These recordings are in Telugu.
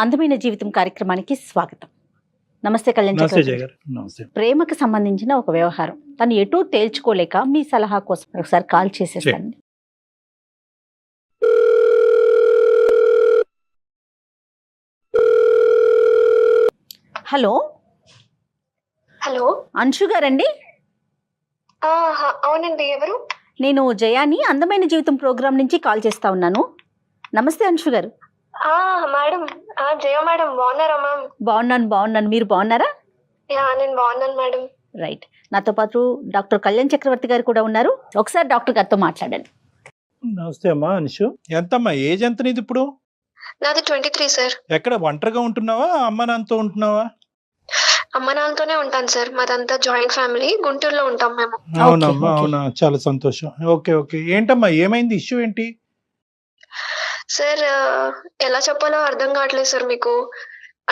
అందమైన జీవితం కార్యక్రమానికి స్వాగతం. నమస్తే కళ్యాణ్ చక్రవర్తి గారు. ప్రేమకు సంబంధించిన ఒక వ్యవహారం, తను ఎటూ తేల్చుకోలేక మీ సలహా కోసం ఒకసారి కాల్ చేసేస్తాను. హలో హలో, అంశు గారండి? అవునండి. ఎవరు? నేను జయాని, అందమైన జీవితం ప్రోగ్రాం నుంచి కాల్ చేస్తా ఉన్నాను. నమస్తే అంశు గారు. మేడం, జయ మేడం, బాగున్నారా మ్యామ్? బాగున్నాను. మీరు బాగున్నారా? నేను బాగున్నాను మేడం. రైట్. నాతో పాటు డాక్టర్ కళ్యాణ్ చక్రవర్తి గారు కూడా ఉన్నారు. ఒకసారి డాక్టర్ గారితో మాట్లాడండి. నమస్తే అమ్మా. అనుషు, ఎంతమ్మా ఏజ్ ఎంత నీది ఇప్పుడు? నాది 23 సార్. ఎక్కడ ఒంటరిగా ఉంటున్నావా, అమ్మ నాన్నతో ఉంటున్నావా? అమ్మ నాన్నతోనే ఉంటాను సార్. మాదంతా జాయింట్ ఫ్యామిలీ, గుంటూరులో ఉంటాం మేము. అవునమ్మా, అవునా, చాలా సంతోషం. Okay okay. ఏంటమ్మా, ఏమైంది? ఇష్యూ ఏంటి సార్? ఎలా చెప్పాలో అర్థం కావట్లేదు సార్ మీకు.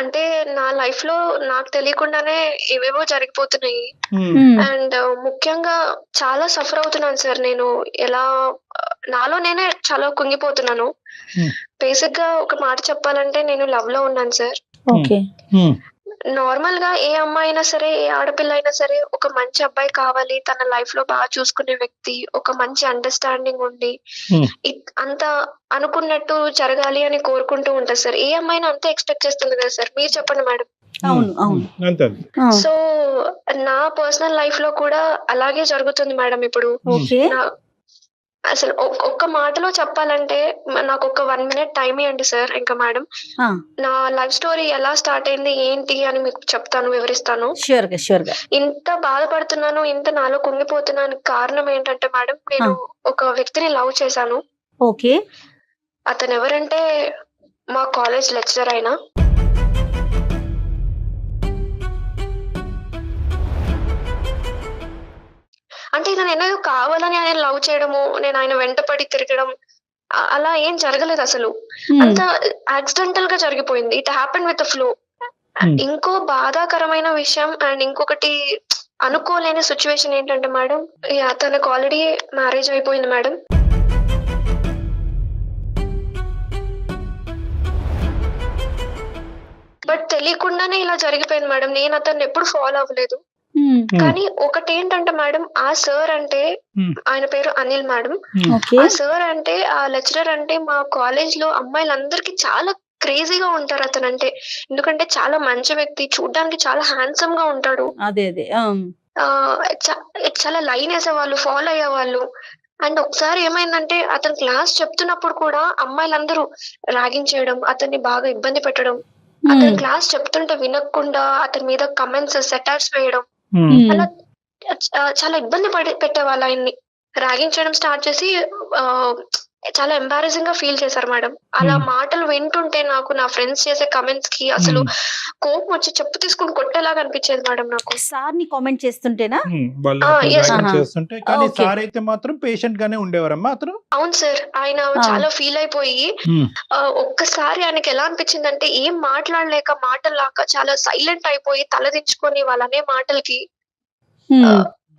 అంటే నా లైఫ్ లో నాకు తెలియకుండానే ఏవేవో జరిగిపోతున్నాయి. అండ్ ముఖ్యంగా చాలా సఫర్ అవుతున్నాను సార్. నేను ఎలా నాలో నేనే చాలా కుంగిపోతున్నాను. బేసిక్ గా ఒక మాట చెప్పాలంటే నేను లవ్ లో ఉన్నాను సార్. ఓకే. నార్మల్ గా ఏ అమ్మాయి అయినా సరే, ఏ ఆడపిల్ల అయినా సరే, ఒక మంచి అబ్బాయి కావాలి, తన లైఫ్ లో బాగా చూసుకునే వ్యక్తి, ఒక మంచి అండర్స్టాండింగ్ ఉండి అంత అనుకున్నట్టు జరగాలి అని కోరుకుంటూ ఉంటారు సార్. ఏ అమ్మాయిని అంతే ఎక్స్పెక్ట్ చేస్తుంది కదా సార్? మీరు చెప్పండి మేడం. అవును. సో నా పర్సనల్ లైఫ్ లో కూడా అలాగే జరుగుతుంది మేడం ఇప్పుడు. అసలు ఒక్క మాటలో చెప్పాలంటే, నాకు ఒక 1 minute టైం ఇవ్వండి సార్. ఇంకా మేడం, నా లైఫ్ స్టోరీ ఎలా స్టార్ట్ అయింది ఏంటి అని మీకు చెప్తాను, వివరిస్తాను. ఇంత బాధపడుతున్నాను, ఇంత నాలో కుంగిపోతున్నాను కారణం ఏంటంటే మేడం, నేను ఒక వ్యక్తిని లవ్ చేశాను. ఓకే. అతను ఎవరంటే మా కాలేజ్ లెక్చరర్ అయినా. అంటే ఇది నేను కావాలని ఆయన లవ్ చేయడము, నేను ఆయన వెంటపడి తిరగడం అలా ఏం జరగలేదు అసలు. అంత యాక్సిడెంటల్ గా జరిగిపోయింది. It happen with flow. ఇంకో బాధాకరమైన విషయం అండ్ ఇంకొకటి అనుకోలేని సిచ్యువేషన్ ఏంటంటే మేడం, తనకు ఆల్రెడీ మ్యారేజ్ అయిపోయింది మేడం. బట్ తెలియకుండానే ఇలా జరిగిపోయింది మేడం. నేను అతన్ని ఎప్పుడు ఫాలో అవ్వలేదు. కానీ ఒకటి ఏంటంటే మేడం, ఆ సార్ అంటే, ఆయన పేరు అనిల్ మేడం. ఆ సార్ అంటే, ఆ లెక్చరర్ అంటే మా కాలేజ్ లో అమ్మాయిలందరికీ చాలా క్రేజీగా ఉంటారు అతనంటే. ఎందుకంటే చాలా మంచి వ్యక్తి, చూడ్డానికి చాలా హ్యాండ్సమ్ గా ఉంటాడు. చాలా లైన్ వేసేవాళ్ళు, ఫాలో అయ్యేవాళ్ళు. అండ్ ఒకసారి ఏమైందంటే, అతను క్లాస్ చెప్తున్నప్పుడు కూడా అమ్మాయిలందరూ ర్యాగింగ్ చేయడం, అతన్ని బాగా ఇబ్బంది పెట్టడం, అతను క్లాస్ చెప్తుంటే వినకుండా అతని మీద కమెంట్స్, సెటార్స్ వేయడం, అలా చాలా ఇబ్బంది పెట్టేవాళ్ళు. ఆయన్ని ర్యాగింగ్ చేయడం స్టార్ట్ చేసి చాలా ఎంబారసింగ్ గా ఫీల్ చేశారు మేడం. అలా మాటలు వింటుంటే నాకు నా ఫ్రెండ్స్ చేసే కమెంట్స్ కి అసలు కోపం వచ్చి చెప్పు తీసుకుని కొట్టేలాగా అనిపించేది మేడం నాకు. సార్ ని కామెంట్ చేస్తుంటేనా? సార్ అయితే మాత్రం పేషెంట్ గానే ఉండేవారమ్మా అతను. అవును సార్. ఆయన చాలా ఫీల్ అయిపోయి ఒక్కసారి ఆయనకి ఎలా అనిపించిందంటే, ఏం మాట్లాడలేక మాటల్లాక చాలా సైలెంట్ అయిపోయి తలదించుకొని వాళ్ళనే మాటలకి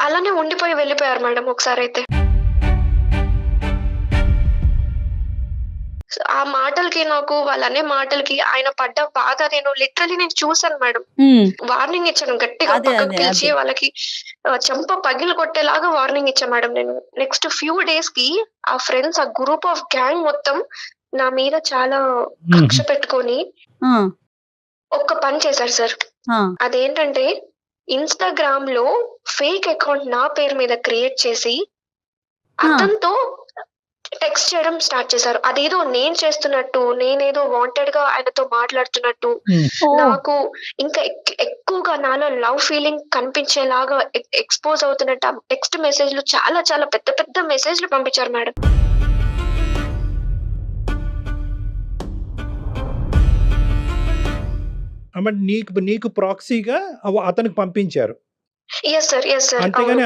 అలానే ఉండిపోయి వెళ్ళిపోయారు మేడం ఒకసారి అయితే. ఆ మాటలకి, నాకు వాళ్ళనే మాటలకి ఆయన పడ్డ బాధ నేను లిటరలీ చూసాను మేడం. వార్నింగ్ ఇచ్చాను గట్టిగా, పక్కకు పిలిచి వాళ్ళకి చెంప పగిలి కొట్టేలాగా వార్నింగ్ ఇచ్చాను మేడం. నేను నెక్స్ట్ ఫ్యూ డేస్ కి ఆ ఫ్రెండ్స్, ఆ గ్రూప్ ఆఫ్ గ్యాంగ్ మొత్తం నా మీద చాలా కక్ష పెట్టుకొని ఒక్క పని చేశారు సార్. అదేంటంటే, ఇన్స్టాగ్రామ్ లో ఫేక్ అకౌంట్ నా పేరు మీద క్రియేట్ చేసి అతనితో టెక్స్ట్ చేయడం స్టార్ట్ చేశారు. అదేదో నేను చేస్తున్నట్టు, నేనేదో వాంటెడ్ గా ఆయనతో మాట్లాడుతున్నట్టు, నాకు ఇంకా ఎక్కువగా నాలో లవ్ ఫీలింగ్ కనిపించేలాగా ఎక్స్పోజ్ అవుతున్నట్టు టెక్స్ట్ మెసేజ్లు, చాలా చాలా పెద్ద పెద్ద మెసేజ్లు పంపించారు మేడం. నీకు ప్రాక్సీగా అతనికి పంపించారు? అంతేగాని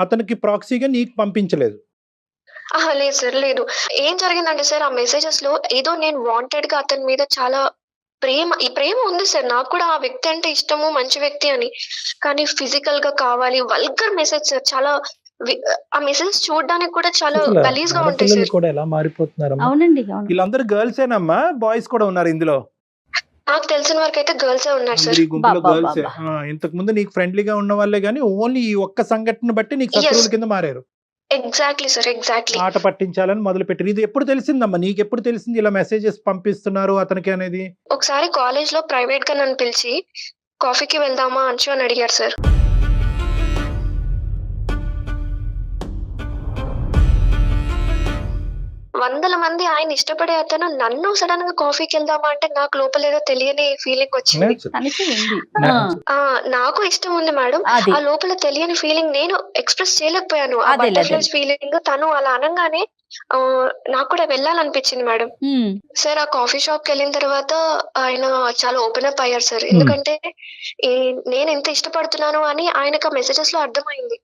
అతనికి ప్రాక్సీగా నీకు పంపించలేదు? లేదు సార్, లేదు. ఏం జరిగిందంటే సార్, ఆ మెసేజెస్ లో ఏదో నేను వాంటెడ్ గా అతని మీద చాలా ప్రేమ ఉంది సార్. నాకు కూడా ఆ వ్యక్తి అంటే ఇష్టము, మంచి వ్యక్తి అని. కానీ ఫిజికల్ గా కావాలి, వల్గర్ మెసేజ్ సార్. చాలా ఆ మెసేజ్ చూడడానికి కూడా చాలా గలీజ్ గా ఉంటాయి సార్. ఎలా మారిపోతున్నారు? వీళ్ళందరూ గర్ల్స్ ఏనమ్మా, బాయ్స్ కూడా ఉన్నారు ఇందులో? నాకు తెలిసిన వరకు అయితే గర్ల్సే ఉన్నారు సార్. అందరు ఈ గుంపులో బాబా గర్ల్స్ బాబా. ఇంతకు ముందు నీకు ఫ్రెండ్లీగా ఉన్న వాళ్ళే గానీ ఓన్లీ ఈ ఒక్క సంఘటన బట్టి నీకు శత్రువుల కింద మారారు. Exactly sir, exactly. ఆట పట్టించాలని మొదలు పెట్టారు. ఇది ఎప్పుడు తెలిసిందమ్మా నీకు? ఎప్పుడు తెలిసింది ఇలా మెసేజెస్ పంపిస్తున్నారు అతనికి అనేది? ఒకసారి కాలేజ్ లో ప్రైవేట్ గా నన్ను పిలిచి కాఫీకి వెళ్దామా అంచు అని అడిగారు సార్. వందల మంది ఆయన ఇష్టపడే అతను నన్ను సడన్ గా కాఫీకి వెళ్దామా అంటే నాకు లోపల ఏదో తెలియని ఫీలింగ్ వచ్చింది. తనకి ఉంది. ఆ నాకు ఇష్టం ఉంది మేడం. అది ఆ లోపల తెలియని ఫీలింగ్ నేను ఎక్స్ప్రెస్ చేయలేకపోయాను. ఆ అదేలే, బటర్ఫ్లైస్ ఫీలింగ్ తను అలా అనగానే నాకు కూడా వెళ్ళాలనిపించింది మేడం. ఉమ్, సార్ ఆ కాఫీ షాప్ కి వెళ్ళిన తర్వాత ఆయన చాలా ఓపెన్ అప్ అయ్యారు సార్. ఎందుకంటే నేను ఎంత ఇష్టపడుతున్నాను అని ఆయనకు మెసేజెస్ లో అర్థమైంది.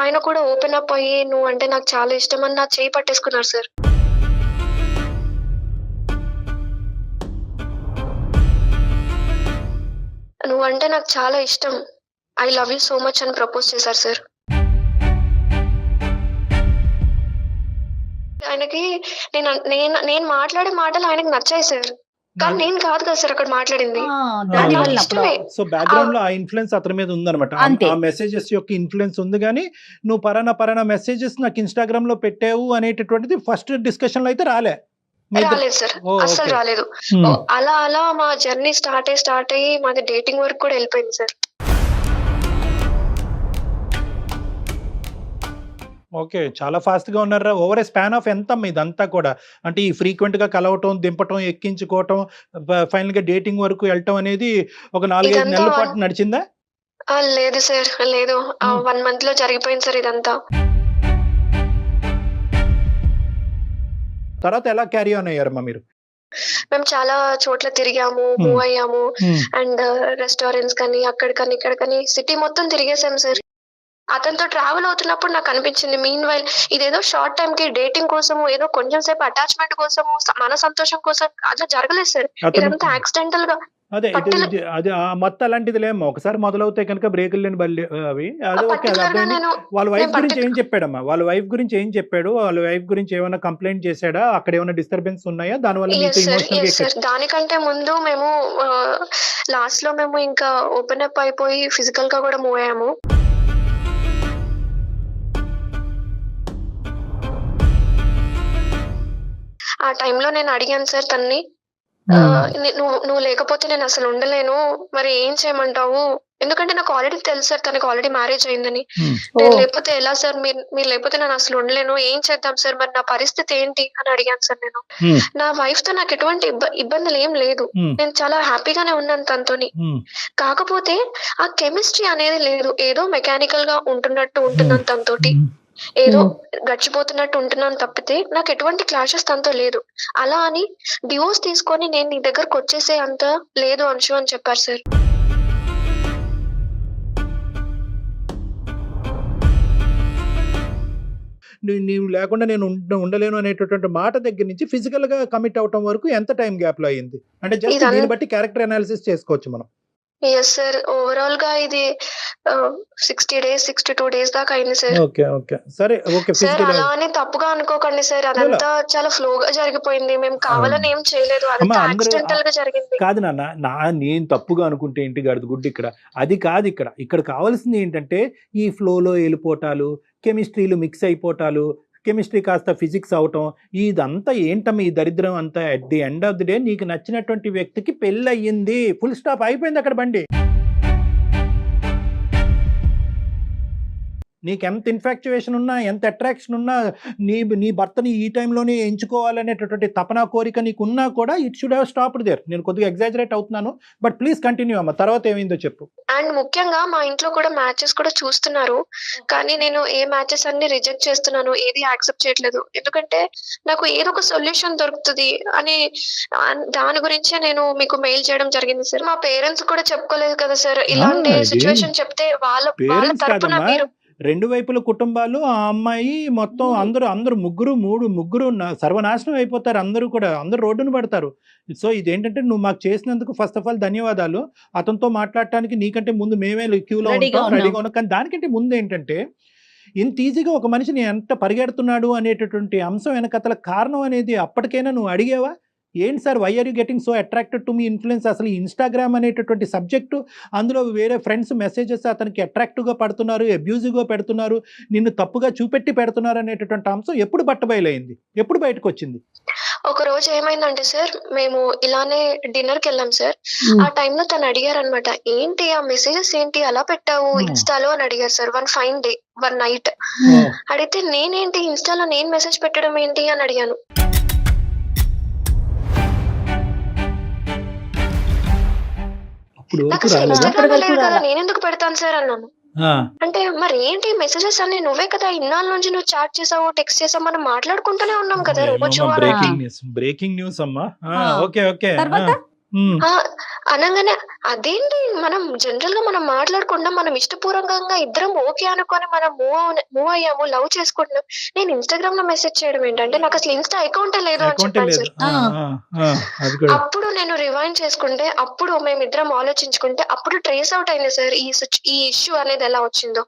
ఆయన కూడా ఓపెన్ అప్ అయ్యి నువ్వు అంటే నాకు చాలా ఇష్టం అని నా చేయి పట్టేసుకున్నారు సార్. నువ్వంటే నాకు చాలా ఇష్టం, I love you so much అని ప్రపోజ్ చేశారు సార్. ఆయనకి నేను మాట్లాడే మాటలు ఆయనకి నచ్చాయి సార్. కానీ నేను కాదు కదా సార్ అక్కడ మాట్లాడింది. ఆ, అది దాని నాకు వల్ల ఇష్టమే. సో బ్యాక్గ్రౌండ్ లో ఆ ఇన్ఫ్లుయెన్స్ అతని మీద ఉందన్నమాట. అంతే. ఆ మెసేజెస్ యొక్క ఇన్ఫ్లుయెన్స్ ఉంది కానీ నువ్వు పరానా మెసేజెస్ నాకు ఇన్స్టాగ్రామ్ లో పెట్టావు అనేటటువంటిది ఫస్ట్ డిస్కషన్ లో అయితే రాలే. రాలేదు సార్, అస్సలు రాలేదు. అలా అలా మా జర్నీ స్టార్ట్ అయ్యి మాది డేటింగ్ వరకు కూడా వెళ్ళిపోయింది సార్. ఓకే, చాలా ఫాస్ట్ గా ఉన్నారా. ఓవర్ ఏ స్పాన్ ఆఫ్ ఎంత ఇదంతా కూడా? అంటే ఈ ఫ్రీక్వెంట్ గా కలవటం, దింపటం, ఎక్కించుకోవటం, ఫైనల్ గా డేటింగ్ వరకు వెళ్ళటం అనేది ఒక 4-5 నెలల పాటు నడిచిందా? లేదు సార్, లేదు. 1 month లో జరిగిపోయింది సార్ ఇదంతా. తర్వాత ఎలా క్యారీ ఆన్ అయ్యారమ్మా మీరు? మేము చాలా చోట్ల తిరిగాము, మూవ్ అయ్యాము. అండ్ రెస్టారెంట్స్ కానీ అక్కడికని ఇక్కడికని సిటీ మొత్తం తిరిగేసాం సార్. అతనితో ట్రావెల్ అవుతున్నప్పుడు నాకు అనిపించింది మీన్ వైల్ ఇదేదో షార్ట్ టైం కి డేటింగ్ కోసము, ఏదో కొంచెం సేపు అటాచ్మెంట్ కోసము, మన సంతోషం కోసం అట్లా జరగలేదు సార్. ఇదంతా యాక్సిడెంటల్ గా. అదే అది ఆ మొత్తం అలాంటిది లేమ్మా. ఒకసారి మొదలవుతాయి కనుక బ్రేకులు లేని బల్లి అవి. అది ఓకే, అది అర్థమైంది. వాళ్ళ వైఫ్ గురించి ఏం చెప్పాడమ్మా? వాళ్ళ వైఫ్ గురించి ఏం చెప్పాడు? వాళ్ళ వైఫ్ గురించి ఏమైనా కంప్లైంట్ చేశాడా? అక్కడ ఏమైనా డిస్టర్బెన్స్ ఉన్నాయా? దానివల్ల మీకు ఎమోషనల్ దానికంటే ముందు మేము లాస్ట్ లో మేము ఇంకా ఓపెన్ అప్ అయిపోయి ఫిజికల్ గా కూడా మూవ్ అయ్యాము. ఆ టైంలో నేను అడిగాను సార్ తన్ని, నువ్వు లేకపోతే నేను అసలు ఉండలేను, మరి ఏం చేయమంటావు? ఎందుకంటే నాకు ఆల్రెడీ తెలుసు సార్ తనకు ఆల్రెడీ మ్యారేజ్ అయిందని. నేను లేకపోతే ఎలా సార్? మీరు లేకపోతే నేను అసలు ఉండలేను, ఏం చేద్దాం సార్? మరి నా పరిస్థితి ఏంటి అని అడిగాను సార్ నేను. నా వైఫ్ తో నాకు ఎటువంటి ఇబ్బందులు ఏం లేదు, నేను చాలా హ్యాపీగానే ఉన్నాను తనతోని. కాకపోతే ఆ కెమిస్ట్రీ అనేది లేదు. ఏదో మెకానికల్ గా ఉంటున్నాను తనతోటి, ఏదో గడిచిపోతున్నట్టు ఉంటున్నాను తప్పితే నాకు ఎటువంటి క్లాషెస్ తనతో లేదు. అలా అని డివోర్స్ తీసుకొని నేను నీ దగ్గరకు వచ్చేసే అంత లేదు అంశు అని చెప్పారు సార్. నీవు లేకుండా నేను ఉండలేను అనేటటువంటి మాట దగ్గర నుంచి ఫిజికల్ గా కమిట్ అవటం వరకు ఎంత టైం గ్యాప్ లో అయింది? అంటే జస్ట్ దీన్ని బట్టి క్యారెక్టర్ అనాలిసిస్ చేసుకోవచ్చు మనం. ఎస్ సార్, ఓవరాల్ గా ఇది 60 days 62 days దాకా అయింది సార్. ఓకే ఓకే సరే ఓకే. సార్ అలా అని తప్పుగా అనుకోకండి సార్, అదంతా చాలా ఫ్లో గా జరిగిపోయింది. మేము కావాలని ఏం చేయలేదు, అదంతా యాక్సిడెంటల్ గా జరిగింది. కాదు నాన్న, నేను తప్పుగా అనుకుంటే ఏంటి గడుగుడ్డు? అది కాదు. ఇక్కడ కావాల్సింది ఏంటంటే ఈ ఫ్లోలో వెళ్ళిపోవటాలు, కెమిస్ట్రీలు మిక్స్ అయిపోవటాలు, కెమిస్ట్రీ కాస్త ఫిజిక్స్ అవటం, ఇదంతా ఏంటమ్మా ఈ దరిద్రం అంతా? At the end of the day నీకు నచ్చినటువంటి వ్యక్తికి పెళ్ళి అయ్యింది, ఫుల్ స్టాప్, అయిపోయింది అక్కడ బండి. నీకు ఎంత ఇన్ఫాక్చుయేషన్ ఉన్నా, ఎంత అట్రాక్షన్ ఉన్నా, నీ భర్తని ఈ టైంలోనే ఎంచుకోవాలనేటటువంటి తపన కోరిక నీకు ఉన్నా కూడా it should have stopped there. నేను కొద్దిగా ఎగ్జాజరేట్ అవుతున్నాను, బట్ ప్లీజ్ కంటిన్యూ అమ్మా. తర్వాత ఏమైందో చెప్పు. అండ్ ముఖ్యంగా మా ఇంట్లో కూడా మ్యాచెస్ కూడా చూస్తున్నారు, కానీ నేను ఏ మ్యాచెస్ అన్ని రిజెక్ట్ చేస్తున్నాను, ఏది యాక్సెప్ట్ చేయట్లేదు. ఎందుకంటే నాకు ఏదో ఒక సొల్యూషన్ దొరుకుతుంది అని దాని గురించే నేను మీకు మెయిల్ చేయడం జరిగింది సార్. మా పేరెంట్స్ కూడా చెప్పుకోలేదు కదా సార్, ఇలాంటి సిచ్యువేషన్ చెప్తే వాళ్ళ తరపున మీరు 2 వైపుల కుటుంబాలు, ఆ అమ్మాయి మొత్తం అందరూ ముగ్గురు సర్వనాశనం అయిపోతారు. అందరూ రోడ్డును పడతారు. సో ఇదేంటంటే నువ్వు మాకు చేసినందుకు ఫస్ట్ ఆఫ్ ఆల్ ధన్యవాదాలు. అతనితో మాట్లాడటానికి నీకంటే ముందు మేమే క్యూలో రెడీగా ఉన్నాం. కానీ దానికంటే ముందు ఏంటంటే ఇంత ఈజీగా ఒక మనిషిని ఎంత పరిగెడుతున్నాడు అనేటటువంటి అంశం వెనకతల కారణం అనేది అప్పటికైనా నువ్వు అడిగేవా? ఏంటి sir, why are you getting so attracted to me influence? అసలు ఈ ఇన్స్టాగ్రామ్ అనేటటువంటి సబ్జెక్టు, అందులో వేరే ఫ్రెండ్స్ మెసేజెస్ అతనికి అట్రాక్టివ్గా పడుతున్నారు, అబ్యూజివ్గా పెడుతున్నారు, నిన్ను తప్పుగా చూపెట్టి పెడుతున్నారు అనేటటువంటి అంశం ఎప్పుడు బట్టబయలైంది, ఎప్పుడు బయటకు వచ్చింది? ఒక రోజు ఏమైందంటే సార్, మేము ఇలానే డిన్నర్ కి వెళ్ళాం సార్. ఆ టైంలో తను అడిగారు అనమాట, ఏంటి ఆ మెసేజెస్ ఏంటి అలా పెట్టావు ఇన్స్టాలో అని అడిగారు sir. One fine day, one night అడిగితే నేనేంటి ఇన్స్టాలో నేను మెసేజ్ పెట్టడం ఏంటి అని అడిగాను. నాకు అసలు ఇన్స్టాగ్రామ్ లేదు కదా, నేను ఎందుకు పెడతాను సార్ అన్నాను. అంటే మరి ఏంటి మెసేజెస్ అన్ని నువ్వే కదా ఇన్నాళ్ళ నుంచి నువ్వు చాట్ చేసావు, టెక్స్ట్ చేసావు, మనం మాట్లాడుకుంటూనే ఉన్నాం కదా రోజు. బ్రేకింగ్ న్యూస్ అమ్మా. అనగానే అదేంటి, మనం జనరల్ గా మనం మాట్లాడకుండా మనం ఇష్టపూర్వకంగా ఇద్దరం ఓకే అనుకొని మనం మూవ్ అయ్యాము, లవ్ చేసుకుంటున్నాం. నేను ఇన్స్టాగ్రామ్ లో మెసేజ్ చేయడం ఏంటంటే, నాకు అసలు ఇన్స్టా అకౌంట్ లేదు అని చెప్పాను సార్. అప్పుడు నేను రివైండ్ చేసుకుంటే, అప్పుడు మేమిద్దరం ఆలోచించుకుంటే, అప్పుడు ట్రేస్ అవుట్ అయింది సార్ ఈ ఇష్యూ అనేది ఎలా వచ్చిందో.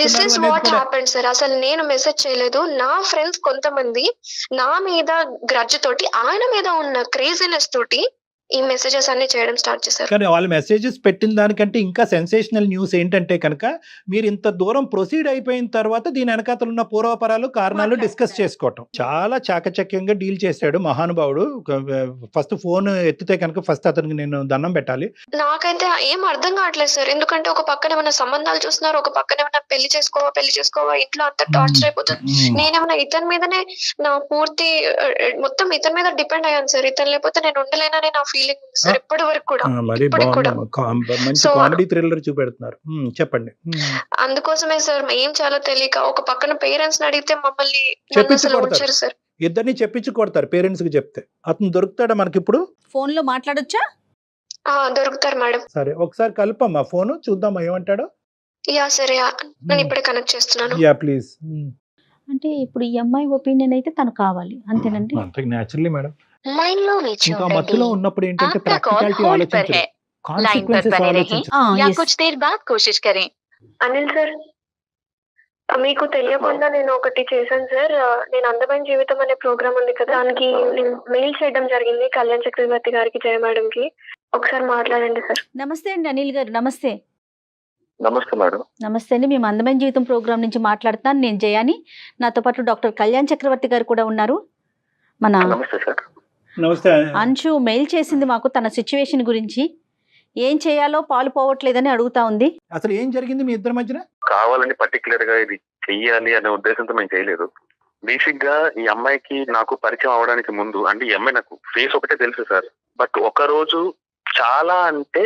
This is what happened sir. అసలు నేను మెసేజ్ చేయలేదు. నా ఫ్రెండ్స్ కొంతమంది నా మీద గ్రడ్జ్ తోటి, ఆయన మీద ఉన్న క్రేజీనెస్ తోటి ఈ మెసేజెస్ అన్ని చేయడం స్టార్ట్ చేశారు. కానీ వాళ్ళు మెసేజెస్ పెట్టిన దానికంటే ఇంకా సెన్సేషనల్ న్యూస్ ఏంటంటే కనుక, మీరు ఇంత దూరం ప్రొసీడ్ అయిపోయిన తర్వాత దీని వెనకాతలు ఉన్న పూర్వపరాలు, కారణాలు డిస్కస్ చేసుకోవటం. చాలా చాకచక్యంగా డీల్ చేశాడు మహానుభావుడు. ఫస్ట్ ఫోన్ ఎత్తితే కనుక ఫస్ట్ అతనికి నేను దండం పెట్టాలి. నాకైతే ఏం అర్థం కావట్లేదు సార్. ఎందుకంటే ఒక పక్కన ఏమైనా సంబంధాలు చూస్తున్నారు, ఒక పక్కన ఏమైనా పెళ్లి చేసుకోవా, ఇంట్లో అంతా టార్చర్ అయిపోతుంది. నేనేమన్నా ఇతని మీదనే నా పూర్తి మొత్తం ఇతని మీద డిపెండ్ అయ్యాను సార్. ఇతను లేకపోతే నేను ఉండలేనని నా ఫీలింగ్ ఉంది సార్ ఇప్పటి వరకు కూడా. కామెడీ థ్రిల్లర్ చూపెడుతున్నారు. చెప్పండి. అందుకోసమే సార్ ఏం చేయాలో తెలియక, ఒక పక్కన పేరెంట్స్ అడిగితే మమ్మల్ని వచ్చారు సార్. ఇద్దరిని చెప్పించి కొడతారు పేరెంట్స్ కి చెప్తే. అతను దొరుకుతాడా మనకి ఇప్పుడు? ఫోన్ లో మాట్లాడొచ్చా? దొరుకుతారు మేడం. సరే ఒకసారి కలుపమ్మా ఫోన్, చూద్దాం ఏమంటాడో. యా సరే, నేను ఇప్పుడే కనెక్ట్ చేస్తున్నాను. Yeah please. అంటే ఇప్పుడు ఈ అమ్మాయి ఒపీనియన్ అయితే తను కావాలి, అంతేనండి? Naturally madam. ఇంకా మధ్యలో ఉన్నప్పుడు ఏంటంటే ప్రాక్టికాలిటీ ఆలోచించాలి, కాన్సిక్వెన్సెస్ ఆలోచించాలి. అనిల్ సార్, మీకు తెలియకుండా నేను ఒకటి చేశాను సార్. నేను అందమైన జీవితం అనే ప్రోగ్రామ్ ఉంది కదా, దానికి నేను మెయిల్ చేయడం జరిగింది కళ్యాణ్ చక్రవర్తి గారికి, జయ మేడం కి. ఒకసారి మాట్లాడండి సార్. నమస్తే అండి అనిల్ గారు. నమస్తే. నమస్తే మేడం. నమస్తే అండి, మేము అందమైన జీవితం ప్రోగ్రామ్ నుంచి మాట్లాడుతాను. నేను జయాని, నాతో పాటు డాక్టర్ కళ్యాణ్ చక్రవర్తి గారు కూడా ఉన్నారు. మన నమస్తే. అంశు మెయిల్ చేసింది మాకు తన సిచ్యువేషన్ గురించి, ఏం చేయాలో పాలు పోవట్లేదని అడుగుతా ఉంది. అసలు ఏం జరిగింది మీ ఇద్దరి మధ్యన? కావాలని పర్టికులర్ గా ఇది చెయ్యాలి అనే ఉద్దేశంతో మేము చేయలేదు. బేసిక్ గా ఈ అమ్మాయికి నాకు పరిచయం అవడానికి ముందు, అంటే ఈ అమ్మాయి నాకు ఫేస్ ఒకటే తెలుసు సార్. బట్ ఒక రోజు చాలా అంటే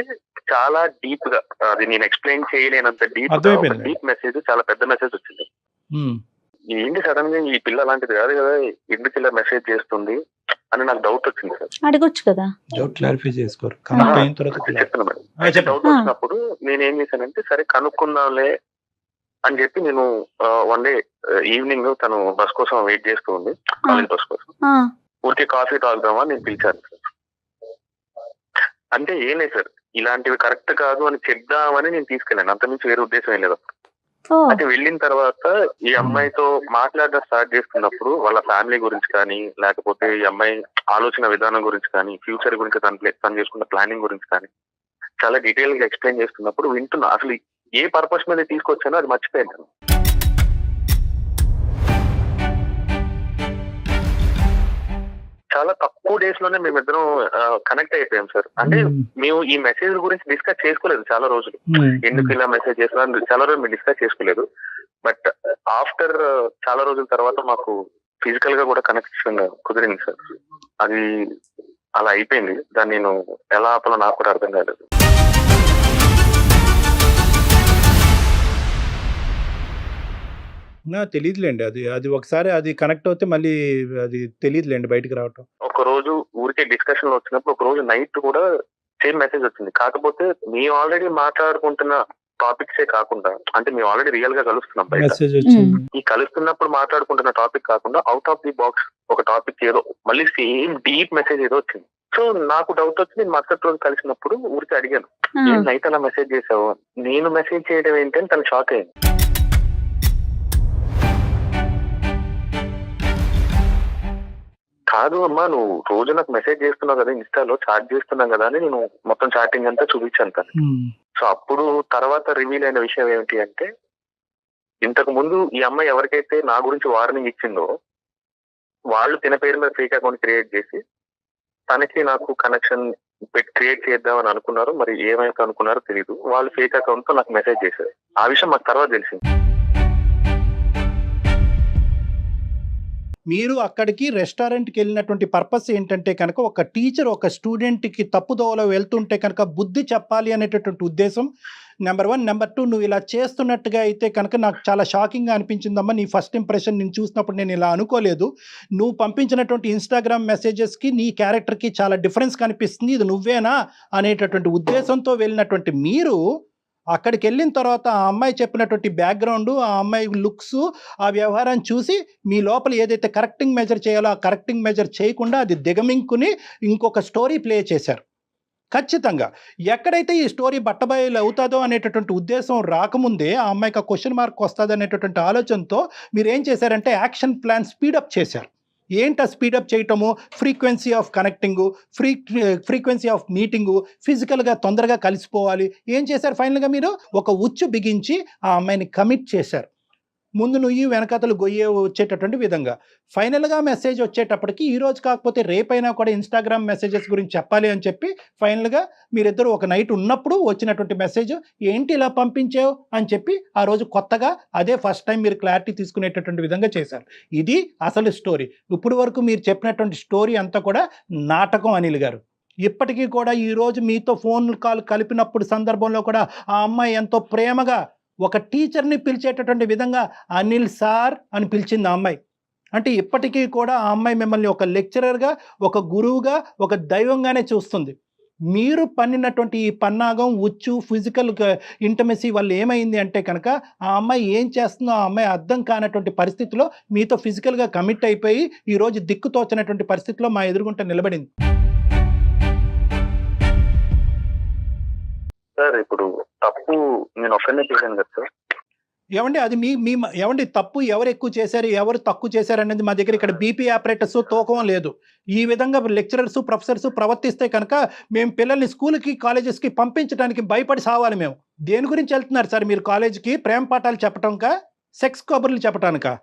చాలా డీప్ గా, అది నేను ఎక్స్ప్లెయిన్ చేయలేనంత డీప్ మెసేజ్, చాలా పెద్ద మెసేజ్ వచ్చింది. ఏంటి సడన్ గా ఈ పిల్ల అలాంటిది కాదు కదా, ఎందుకు ఇలా మెసేజ్ చేస్తుంది అని నాకు డౌట్ వచ్చింది సార్. అడగొచ్చు కదా, డౌట్ క్లారిఫై చేసుకోరు. చెప్తున్నా మేడం. డౌట్ వచ్చినప్పుడు నేను ఏం చేశానంటే, సరే కనుక్కుందాంలే అని చెప్పి నేను వన్ డే ఈవినింగ్ తను బస్ కోసం వెయిట్ చేస్తూ ఉంది, కాలేజ్ బస్ కోసం. ఊరికే కాఫీ తాగుదామా నేను పిలిచాను సార్. అంటే ఏం లేదు సార్, ఇలాంటివి కరెక్ట్ కాదు అని చెప్దామని నేను తీసుకెళ్ళాను, అంతకుమించి వేరే ఉద్దేశం ఏం లేదు. అయితే వెళ్ళిన తర్వాత ఈ అమ్మాయితో మాట్లాడడం స్టార్ట్ చేస్తున్నప్పుడు వాళ్ళ ఫ్యామిలీ గురించి కానీ, లేకపోతే ఈ అమ్మాయి ఆలోచన విధానం గురించి కానీ, ఫ్యూచర్ గురించి తను చేసుకున్న ప్లానింగ్ గురించి కానీ చాలా డీటెయిల్ గా ఎక్స్ప్లెయిన్ చేస్తున్నప్పుడు వింటున్నా. అసలు ఏ పర్పస్ మీద తీసుకొచ్చానో అది మర్చిపోయాను. చాలా తక్కువ డేస్ లోనే మేమిద్దరం కనెక్ట్ అయిపోయాం సార్. అంటే మేము ఈ మెసేజ్ గురించి డిస్కస్ చేసుకోలేదు చాలా రోజులు, ఎందుకు ఇలా మెసేజ్ చేస్తున్నా చాలా రోజులు మేము డిస్కస్ చేసుకోలేదు. బట్ ఆఫ్టర్ చాలా రోజుల తర్వాత మాకు ఫిజికల్ గా కూడా కనెక్షన్ కుదిరింది సార్. అది అలా అయిపోయింది. దాన్ని నేను ఎలా ఆపాలో నాకు కూడా అర్థం కాలేదు. తెలియదులేండి, అది ఒకసారి అది కనెక్ట్ అవుతే మళ్ళీ అది తెలియదులేండి బయటకు రావటం. ఒక రోజు ఊరికే డిస్కషన్ లో వచ్చినప్పుడు ఒక రోజు నైట్ కూడా సేమ్ మెసేజ్ వచ్చింది. కాకపోతే మేము ఆల్రెడీ మాట్లాడుకుంటున్న టాపిక్సే కాకుండా, అంటే మేము ఆల్రెడీ రియల్ గా కలుస్తున్నాం బయట, ఈ కలుస్తున్నప్పుడు మాట్లాడుకుంటున్న టాపిక్ కాకుండా అవుట్ ఆఫ్ ది బాక్స్ ఒక టాపిక్ ఏదో మళ్ళీ సేమ్ డీప్ మెసేజ్ ఏదో వచ్చింది. సో నాకు డౌట్ వచ్చి నేను మరుసటి రోజు కలిసినప్పుడు ఊరికి అడిగాను, నైట్ అలా మెసేజ్ చేసావు. నేను మెసేజ్ చేయడం ఏంటని తను షాక్ అయింది. కాదు అమ్మా, నువ్వు రోజు నాకు మెసేజ్ చేస్తున్నావు కదా, ఇన్స్టాలో చాట్ చేస్తున్నాం కదా అని నేను మొత్తం చాటింగ్ అంతా చూపించాను తను. సో అప్పుడు తర్వాత రివీల్ అయిన విషయం ఏమిటి అంటే, ఇంతకు ముందు ఈ అమ్మాయి ఎవరికైతే నా గురించి వార్నింగ్ ఇచ్చిందో వాళ్ళు తిన పేరు మీద ఫేక్ అకౌంట్ క్రియేట్ చేసి తనకి నాకు కనెక్షన్ క్రియేట్ చేద్దామని అనుకున్నారు. మరి ఏమైతే అనుకున్నారో తెలియదు. వాళ్ళు ఫేక్ అకౌంట్ తో నాకు మెసేజ్ చేశారు. ఆ విషయం మాకు తర్వాత తెలిసింది. మీరు అక్కడికి రెస్టారెంట్కి వెళ్ళినటువంటి పర్పస్ ఏంటంటే కనుక ఒక టీచర్ ఒక స్టూడెంట్కి తప్పుదోవలో వెళ్తుంటే కనుక బుద్ధి చెప్పాలి అనేటటువంటి ఉద్దేశం నెంబర్ 1. నెంబర్ 2, నువ్వు ఇలా చేస్తున్నట్టుగా అయితే కనుక నాకు చాలా షాకింగ్గా అనిపించిందమ్మా. నీ ఫస్ట్ ఇంప్రెషన్ నేను చూసినప్పుడు నేను ఇలా అనుకోలేదు. నువ్వు పంపించినటువంటి ఇన్స్టాగ్రామ్ మెసేజెస్కి నీ క్యారెక్టర్కి చాలా డిఫరెన్స్ కనిపిస్తుంది, ఇది నువ్వేనా అనేటటువంటి ఉద్దేశంతో వెళ్ళినటువంటి మీరు అక్కడికి వెళ్ళిన తర్వాత ఆ అమ్మాయి చెప్పినటువంటి బ్యాక్గ్రౌండ్, ఆ అమ్మాయి లుక్స్, ఆ వ్యవహారాన్ని చూసి మీ లోపల ఏదైతే కరెక్టింగ్ మెజర్ చేయాలో ఆ కరెక్టింగ్ మెజర్ చేయకుండా అది దిగమింకుని ఇంకొక స్టోరీ ప్లే చేశారు. ఖచ్చితంగా ఎక్కడైతే ఈ స్టోరీ బట్టబయలు అవుతుందో అనేటటువంటి ఉద్దేశం రాకముందే ఆ అమ్మాయికి ఆ క్వశ్చన్ మార్క్ వస్తుంది అనేటటువంటి ఆలోచనతో మీరు ఏం చేశారంటే యాక్షన్ ప్లాన్ స్పీడప్ చేశారు. ఏంటి స్పీడప్ చేయటము? Frequency of connecting, frequency of meeting, ఫిజికల్గా తొందరగా కలిసిపోవాలి. ఏం చేశారు? ఫైనల్గా మీరు ఒక ఉచ్చు బిగించి ఆ అమ్మాయిని కమిట్ చేశారు. ముందు నువ్వు వెనకాతలు గొయ్యే వచ్చేటటువంటి విధంగా. ఫైనల్గా మెసేజ్ వచ్చేటప్పటికి ఈరోజు కాకపోతే రేపైనా కూడా ఇన్స్టాగ్రామ్ మెసేజెస్ గురించి చెప్పాలి అని చెప్పి ఫైనల్గా మీరిద్దరు ఒక నైట్ ఉన్నప్పుడు వచ్చినటువంటి మెసేజ్, ఏంటి ఇలా పంపించావు అని చెప్పి ఆ రోజు కొత్తగా అదే ఫస్ట్ టైం మీరు క్లారిటీ తీసుకునేటటువంటి విధంగా చేశారు. ఇది అసలు స్టోరీ. ఇప్పుడు వరకు మీరు చెప్పినటువంటి స్టోరీ అంతా కూడా నాటకం అనిల్ గారు. ఇప్పటికీ కూడా ఈరోజు మీతో ఫోన్ కాల్ కలిపినప్పుడు సందర్భంలో కూడా ఆ అమ్మాయి ఎంతో ప్రేమగా ఒక టీచర్ని పిలిచేటటువంటి విధంగా అనిల్ సార్ అని పిలిచింది ఆ అమ్మాయి. అంటే ఇప్పటికీ కూడా ఆ అమ్మాయి మిమ్మల్ని ఒక లెక్చరర్గా, ఒక గురువుగా, ఒక దైవంగానే చూస్తుంది. మీరు పన్నినటువంటి ఈ పన్నాగం, ఉచ్చు, ఫిజికల్ ఇంటమసీ వల్ల ఏమైంది అంటే కనుక ఆ అమ్మాయి ఏం చేస్తుందో ఆ అమ్మాయి అర్థం కానటువంటి పరిస్థితిలో మీతో ఫిజికల్గా కమిట్ అయిపోయి ఈరోజు దిక్కుతోచినటువంటి పరిస్థితిలో మా ఎదురుగుంట నిలబడింది. సార్ ఇప్పుడు తప్పు నేను ఒక్కనే చేశాను కదా సార్. ఏమండి అది మీ ఏమండి తప్పు ఎవరు ఎక్కువ చేశారు, ఎవరు తక్కువ చేశారు అనేది మా దగ్గర ఇక్కడ బీపీ ఆపరేటర్స్ తూకం లేదు. ఈ విధంగా లెక్చరర్స్, ప్రొఫెసర్స్ ప్రవర్తిస్తే కనుక మేము పిల్లల్ని స్కూల్కి, కాలేజెస్కి పంపించడానికి భయపడి సావాలి. మేము దేని గురించి వెళ్తున్నారు సార్ మీరు కాలేజీకి? ప్రేమ పాఠాలు చెప్పటానికా, సెక్స్ కబుర్లు చెప్పటానికా?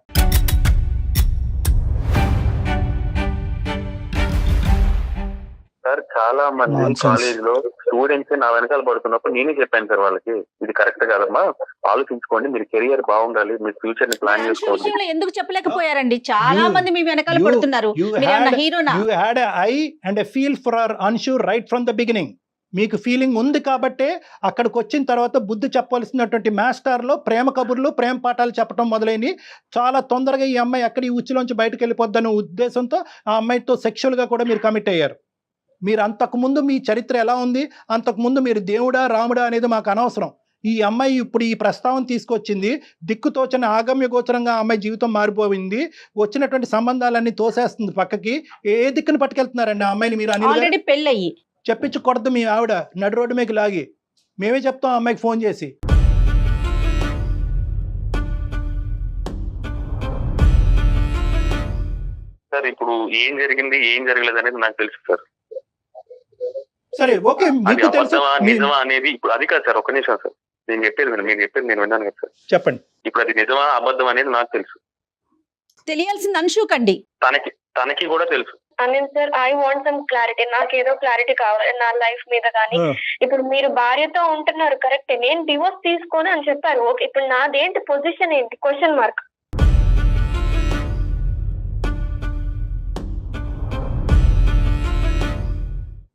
సార్ చాలా మంది కాలేజ్ లో స్టూడెంట్స్ నా వెనకాల పడుతున్నప్పుడు నేనే చెప్పాను సార్ వాళ్ళకి, ఇది కరెక్ట్ కాదమ్మా, ఆలోచించుకోండి, మీరు కెరియర్ బాగుండాలి, మీరు ఫ్యూచర్ ని ప్లాన్ చేసుకోండి. ఎందుకు చెప్పలేకపోయారండి? చాలా మంది మీ వెనకాల పడుతున్నారు. హీరోనా? You had an eye and a feel for our unsure right from the beginning. మీకు ఫీలింగ్ ఉంది కాబట్టే అక్కడికి వచ్చిన తర్వాత బుద్ధి చెప్పవలసినటువంటి మాస్టర్లో ప్రేమ కబుర్లు, ప్రేమ పాఠాలు చెప్పడం మొదలైనవి. చాలా తొందరగా ఈ అమ్మాయి అక్కడ ఈ ఉచ్చులోంచి బయటకు వెళ్ళిపోద్దనే ఉద్దేశంతో ఆ అమ్మాయితో సెక్షువల్గా కూడా మీరు కమిట్ అయ్యారు. మీరు అంతకుముందు మీ చరిత్ర ఎలా ఉంది, అంతకుముందు మీరు దేవుడా రాముడా అనేది మాకు అనవసరం. ఈ అమ్మాయి ఇప్పుడు ఈ ప్రస్తావన తీసుకొచ్చింది, దిక్కుతోచని ఆగమ్య గోచరంగా ఆ అమ్మాయి జీవితం మారిపోయింది, వచ్చినటువంటి సంబంధాలన్నీ తోసేస్తుంది పక్కకి. ఏ దిక్కుని పట్టుకెళ్తున్నారండి ఆ అమ్మాయిని మీరు? ఆల్రెడీ పెళ్ళయి చెప్పించకూడదు మీ ఆవిడ నడు రోడ్డు మీకు లాగి. మేమే చెప్తాం ఆ అమ్మాయికి ఫోన్ చేసి. సార్ ఇప్పుడు ఏం జరిగింది ఏం జరగలేదు అనేది నాకు తెలుసు సార్. సరే ఓకే, మీకు తెలుసు నిజమా అనేది ఇప్పుడు అది కాదు సార్. ఒక్క నిమిషం సార్, నేను చెప్పేది మీరు చెప్పేది నేను విన్నాను కదా సార్. చెప్పండి. ఇప్పుడు అది నిజమా అబద్ధం అనేది నాకు తెలుసు. తెలియాల్సింది అన్షుకండి. తనకి కూడా తెలుసు. Anil sir, I want some clarity. నాకు ఏదో క్లారిటీ కావాలి నా లైఫ్ మీద. కానీ ఇప్పుడు మీరు భార్యతో ఉంటున్నారు కరెక్ట్, నేను డివోర్స్ తీసుకోను అని చెప్పారు. ఓకే, ఇప్పుడు నాదేంటి పొజిషన్ ఏంటి? Question mark.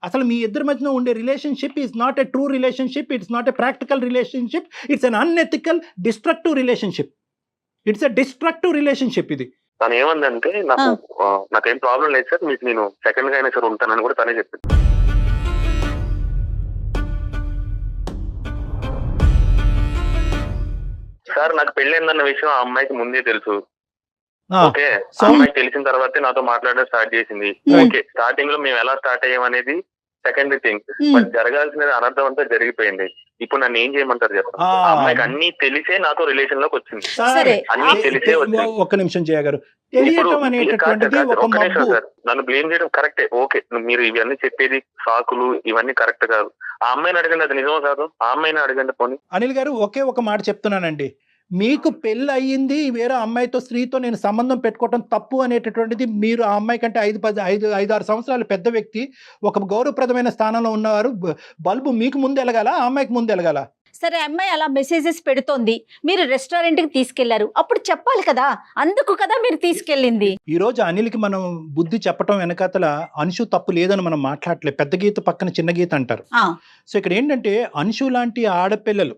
అసలు మీ ఇద్దరి మధ్యన ఉండే relationship is not a true relationship, it's not a practical relationship, it's an unethical destructive relationship. It's a destructive relationship ఇది. తను ఏమందంటే నాకేం ప్రాబ్లం లేదు సార్, మీకు నేను సెకండ్ గా అయినా సార్ ఉంటానని కూడా తనే చెప్పింది. సార్ నాకు పెళ్ళైందన్న విషయం ఆ అమ్మాయికి ముందే తెలుసు. ఓకే, ఆ అమ్మాయికి తెలిసిన తర్వాతే నాతో మాట్లాడడం స్టార్ట్ చేసింది. ఓకే, స్టార్టింగ్ లో మేము ఎలా స్టార్ట్ అయ్యామనేది సెకండరీ థింగ్. బట్ జరగాల్సిన అనర్థం అంతా జరిగిపోయింది. ఇప్పుడు నన్ను ఏం చేయమంటారు చెప్పండి? అమ్మాయికి అన్ని తెలిసే నాతో రిలేషన్ లోకి వచ్చింది, అన్ని తెలిసే వచ్చింది. ఒక్క నిమిషం జయ గారు, తెలియటం అనేటటువంటిది ఒక మబ్బు. నన్ను బ్లేమ్ చేయడం కరెక్టే, ఓకే. మీరు ఇవన్నీ చెప్పేది సాకులు ఇవన్నీ కరెక్ట్ కాదు. ఆ అమ్మాయిని అడగండి, అది నిజమో కాదు. ఆ అమ్మాయిని అడగండి పోనీ. అనిల్ గారు ఒకే ఒక మాట చెప్తున్నానండి, మీకు పెళ్ళి అయ్యింది, వేరే అమ్మాయితో స్త్రీతో నేను సంబంధం పెట్టుకోవటం తప్పు అనేటటువంటిది మీరు ఆ అమ్మాయి కంటే 5-6 సంవత్సరాలు పెద్ద వ్యక్తి, ఒక గౌరవప్రదమైన స్థానంలో ఉన్నవారు, బల్బు మీకు ముందు ఎలగాల, ఆ అమ్మాయికి ముందు ఎలగాల? సరే, అమ్మాయి అలా మెసేజెస్ పెడుతోంది, మీరు రెస్టారెంట్కి తీసుకెళ్లారు, అప్పుడు చెప్పాలి కదా, అందుకు కదా మీరు తీసుకెళ్ళింది. ఈ రోజు అనిల్కి మనం బుద్ధి చెప్పడం వెనకాతల అంశు తప్పు లేదని మనం మాట్లాడలేదు. పెద్ద గీత పక్కన చిన్న గీత అంటారు. సో ఇక్కడ ఏంటంటే అంశు లాంటి ఆడపిల్లలు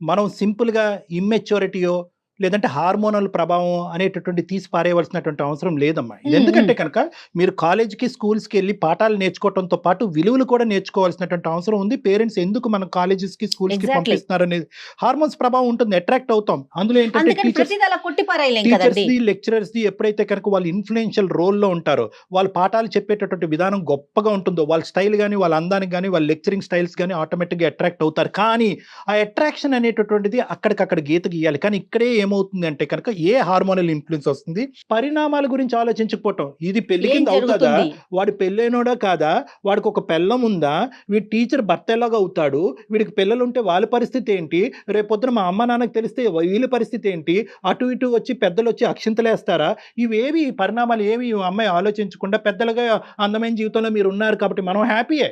మనం సింపుల్గా ఇమ్మెచ్యూరిటీయో లేదంటే హార్మోనల్ ప్రభావం అనేటటువంటి తీసి పారేయవలసినటువంటి అవసరం లేదమ్మా. ఇది ఎందుకంటే కనుక మీరు కాలేజ్కి స్కూల్స్కి వెళ్ళి పాఠాలు నేర్చుకోవడంతో పాటు విలువలు కూడా నేర్చుకోవాల్సినటువంటి అవసరం ఉంది. పేరెంట్స్ ఎందుకు మన కాలేజెస్కి స్కూల్స్కి పంపిస్తున్నారు అనేది హార్మోన్స్ ప్రభావం ఉంటుంది, అట్రాక్ట్ అవుతాం. అందులో ఏంటంటే టీచర్స్ది లెక్చరర్స్ది ఎప్పుడైతే కనుక వాళ్ళు ఇన్ఫ్లుయెన్షియల్ రోల్లో ఉంటారో, వాళ్ళు పాఠాలు చెప్పేటటువంటి విధానం గొప్పగా ఉంటుందో, వాళ్ళ స్టైల్ కానీ వాళ్ళ అందానికి కానీ వాళ్ళ లెక్చరింగ్ స్టైల్స్ కానీ ఆటోమేటిక్గా అట్రాక్ట్ అవుతారు. కానీ ఆ అట్రాక్షన్ అనేటటువంటిది అక్కడికక్కడ గీత గీయాలి. కానీ ఇక్కడే ఏమవుతుంది అంటే కనుక ఏ హార్మోనల్ ఇన్ఫ్లుయెన్స్ వస్తుంది, పరిణామాల గురించి ఆలోచించకపోవటం. ఇది పెళ్లి కింద అవుతుందా, వాడు పెళ్ళైనోడా కాదా, వాడికి ఒక పిల్లం ఉందా, వీడి టీచర్ భర్త ఎలాగా అవుతాడు, వీడికి పిల్లలు ఉంటే వాళ్ళ పరిస్థితి ఏంటి, రేపొద్దున మా అమ్మ నాన్నకు తెలిస్తే వీళ్ళ పరిస్థితి ఏంటి, అటు ఇటు వచ్చి పెద్దలు వచ్చి అక్షింతలేస్తారా, ఇవేవి పరిణామాలు ఏవి అమ్మాయి ఆలోచించకుండా పెద్దలుగా అందమైన జీవితంలో మీరు ఉన్నారు కాబట్టి మనం హ్యాపీయే,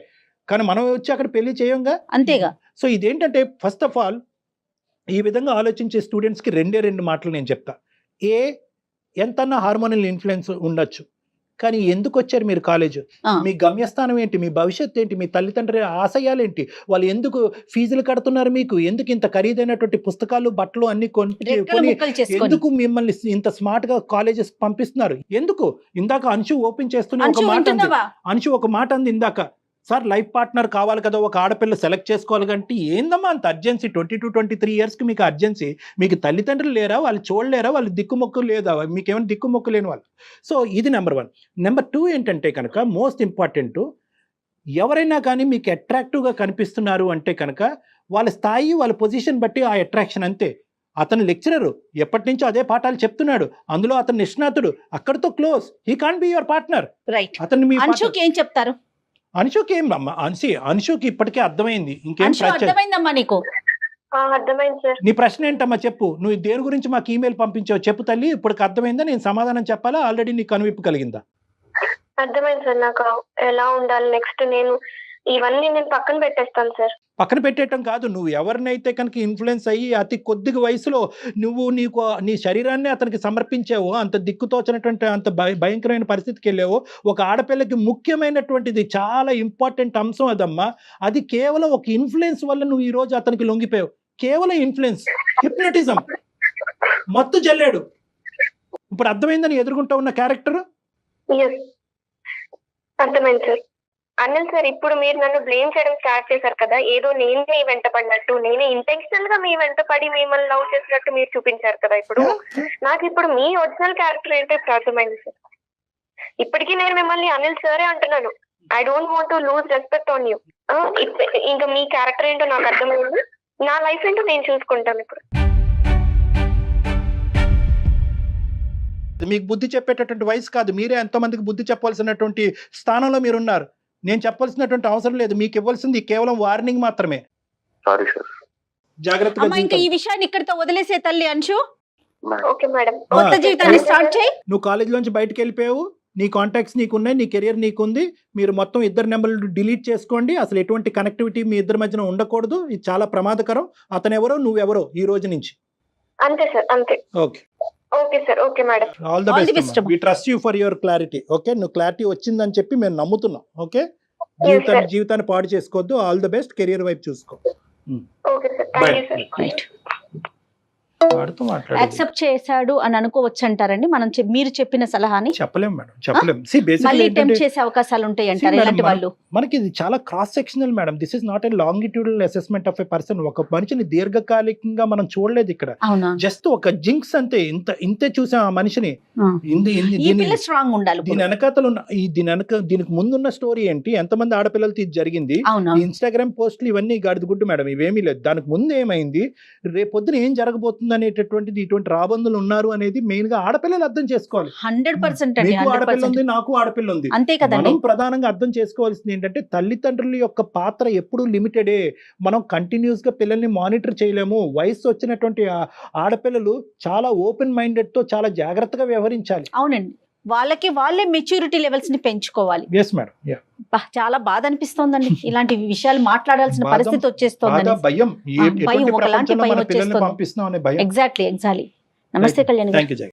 కానీ మనం వచ్చి అక్కడ పెళ్లి చేయంగా, అంతేగా. సో ఇదేంటంటే ఫస్ట్ ఆఫ్ ఆల్ ఈ విధంగా ఆలోచించే స్టూడెంట్స్కి రెండు మాటలు నేను చెప్తా. ఎంతన్నా హార్మోనల్ ఇన్ఫ్లుయెన్స్ ఉండొచ్చు, కానీ ఎందుకు వచ్చారు మీరు కాలేజ్, మీ గమ్యస్థానం ఏంటి, మీ భవిష్యత్తు ఏంటి, మీ తల్లిదండ్రుల ఆశయాలు ఏంటి, వాళ్ళు ఎందుకు ఫీజులు కడుతున్నారు, మీకు ఎందుకు ఇంత ఖరీదైనటువంటి పుస్తకాలు బట్టలు అన్ని కొని ఎందుకు మిమ్మల్ని ఇంత స్మార్ట్ గా కాలేజెస్ పంపిస్తున్నారు, ఎందుకు? ఇందాక అంశు ఓపెన్ చేస్తున్న ఒక మాట అంది, అంశు ఒక మాట అంది ఇందాక, సార్ లైఫ్ పార్ట్నర్ కావాలి కదా, ఒక ఆడపిల్ల సెలెక్ట్ చేసుకోవాలి కంటే ఏందమ్మా అంత అర్జెన్సీ, 22-23 ఇయర్స్కి మీకు అర్జెన్సీ, మీకు తల్లిదండ్రులు లేరా, వాళ్ళు చూడలేరా, వాళ్ళు దిక్కుమొక్కు లేదా, మీకేమైనా దిక్కుమొక్కు లేని వాళ్ళు. సో ఇది నెంబర్ 1. నెంబర్ 2 ఏంటంటే కనుక మోస్ట్ ఇంపార్టెంట్, ఎవరైనా కానీ మీకు అట్రాక్టివ్గా కనిపిస్తున్నారు అంటే కనుక వాళ్ళ స్థాయి వాళ్ళ పొజిషన్ బట్టి ఆ అట్రాక్షన్ అంతే. అతను లెక్చరరు, ఎప్పటి నుంచో అదే పాఠాలు చెప్తున్నాడు, అందులో అతను నిష్ణాతుడు, అక్కడితో close, he can't be your partner. Right. అతను మీ అంశుకి ఏం చెప్తారు? అంశుకి ఏం అమ్మా, అంశుకి ఇప్పటికే అర్థమైంది, ఇంకేం అర్థమైందమ్మా నీకు? అర్థమైంది సార్. నీ ప్రశ్న ఏంటమ్మా చెప్పు, నువ్వు దేని గురించి మాకు ఈమెయిల్ పంపించావు చెప్పు తల్లి, ఇప్పటికి అర్థమైందా, నేను సమాధానం చెప్పాలా, ఆల్రెడీ నీకు కనువిప్పు కలిగిందా? అర్థమైంది సార్, నాకు ఎలా ఉండాలి నెక్స్ట్, నేను ఇవన్నీ నేను పక్కన పెట్టేస్తాను సార్. పక్కన పెట్టేయటం కాదు, నువ్వు ఎవరినైతే కనుక ఇన్ఫ్లుయెన్స్ అయ్యి అతి కొద్దిగా వయసులో నువ్వు నీ శరీరాన్ని అతనికి సమర్పించావో, అంత దిక్కుతోచినటువంటి అంత భయంకరమైన పరిస్థితికి వెళ్ళావో, ఒక ఆడపిల్లకి ముఖ్యమైనటువంటిది చాలా ఇంపార్టెంట్ అంశం అదమ్మా, అది కేవలం ఒక ఇన్ఫ్లుయెన్స్ వల్ల నువ్వు ఈ రోజు అతనికి లొంగిపోయావు. కేవలం ఇన్ఫ్లుయెన్స్, హిప్నటిజం, మత్తు జల్లాడు. ఇప్పుడు అర్థమైందని ఎదుర్కొంటా ఉన్న క్యారెక్టర్ అర్థమైంది సార్. అనిల్ సార్, ఇప్పుడు మీరు నన్ను బ్లేమ్ చేయడం స్టార్ట్ చేశారు కదా, ఏదో నేనే వెంట పడినట్టు, నేనే ఇంటెన్షనల్ గా మీ వెంట పడి మిమ్మల్ని లవ్ చేసినట్టు మీరు చూపించారు కదా. ఇప్పుడు నాకు ఇప్పుడు మీ ఒరిజినల్ క్యారెక్టర్ ఏంటో ఇప్పుడు అర్థమైంది సార్. ఇప్పటికీ నేను మిమ్మల్ని అనిల్ సరే అంటున్నాను. I don't want to lose respect on you. ఇంకా మీ క్యారెక్టర్ ఏంటో నాకు అర్థమైంది, నా లైఫ్ ఏంటో నేను చూసుకుంటాను ఇప్పుడు. మీకు బుద్ధి చెప్పేటటువంటి వయసు కాదు, మీరే ఎంతో మందికి బుద్ధి చెప్పాల్సినటువంటి స్థానంలో మీరున్నారు. నేను చెప్పాల్సినటువంటి అవసరం లేదు, మీకు ఇవ్వాల్సింది కేవలం వార్నింగ్ మాత్రమే. సారీ సార్, జాగ్రత్తగా. ఇంకా ఈ విషయాన్ని ఇక్కడితో వదిలేసే తల్లి అంశు, ఓకే మేడం, కొత్త జీవితాన్ని స్టార్ట్ చేయి. నువ్వు కాలేజ్ లోంచి బయటకు వెళ్ళిపోయావు, నీ కాంటాక్ట్స్ నీకున్నాయి, నీ కెరియర్ నీకుంది, మీరు మొత్తం ఇద్దరు నెంబర్లు డిలీట్ చేసుకోండి. అసలు ఎటువంటి కనెక్టివిటీ మీ ఇద్దరి మధ్యన ఉండకూడదు, ఇది చాలా ప్రమాదకరం. అతను ఎవరో నువ్వెవరో ఈ రోజు నుంచి. అంతే సార్, అంతే. Okay okay sir, okay madam, all the best. We trust you for your clarity. Okay, నువ్వు క్లారిటీ వచ్చిందని చెప్పి మేము నమ్ముతున్నాం. ఓకే, జీవితాన్ని పాడు చేసుకోవద్దు. ఆల్ ది బెస్ట్, కెరియర్ వైపు చూసుకో. Okay sir, thank you sir. Right. Accept చేశాడు అని అనుకోవచ్చు అంటారండి మనం మీరు చెప్పిన సలహాని? చెప్పలేం మేడం, చెప్పలేం. మళ్ళీ టెంప్ట్ చేసే అవకాశాలు ఉంటాయి అంటారు ఇలాంటి వాళ్ళు. మనకి ఇది చాలా cross sectional madam. This is not a longitudinal assessment of a person. ఒక మనిషిని దీర్ఘకాలికంగా మనం చూడలేదు ఇక్కడ, జస్ట్ ఒక జింక్స్ అంతే, ఇంతే చూసాం ఆ మనిషిని. స్ట్రాంగ్ ఉండాలి. దీని వెనకాతలు దీనికి ముందున్న స్టోరీ ఏంటి, ఎంతమంది ఆడపిల్లలతో ఇది జరిగింది, ఇన్స్టాగ్రామ్ పోస్టులు ఇవన్నీ గాడిద గుడ్డు మేడం, ఇవేమీ లేదు. దానికి ముందు ఏమైంది, రేపొద్దున ఏం జరగబోతుంది ఉందనేటటువంటిది, ఇటువంటి రాబందులు ఉన్నారు అనేది మెయిన్ గా ఆడపిల్లలు అర్థం చేసుకోవాలి. 100% అండి, మీకు ఆడపిల్ల 100%. ఉంది, నాకు ఆడపిల్ల ఉంది. అంతే కదండి. మనం ప్రధానంగా అర్థం చేసుకోవాల్సింది ఏంటంటే తల్లిదండ్రుల యొక్క పాత్ర ఎప్పుడు లిమిటెడే. మనం కంటిన్యూస్ గా పిల్లల్ని మానిటర్ చేయలేము. వయసు వచ్చినటువంటి ఆడపిల్లలు చాలా ఓపెన్ మైండెడ్ తో చాలా జాగ్రత్తగా వ్యవహరించాలి. అవునండి, వాళ్ళే మెచ్యూరిటీ లెవెల్స్ ని పెంచుకోవాలి. Yes madam. చాలా బాధ అనిపిస్తోందండి ఇలాంటి విషయాలు మాట్లాడాల్సిన పరిస్థితి వచ్చేస్తోంది. భయం, భయం, ఒకలాంటి భయం పిల్లల్ని వచ్చేస్తుంది. పంపిస్తున్నాం అనే భయం. ఎగ్జాక్ట్లీ. నమస్తే కళ్యాణ్ గారు. థాంక్యూ జయ.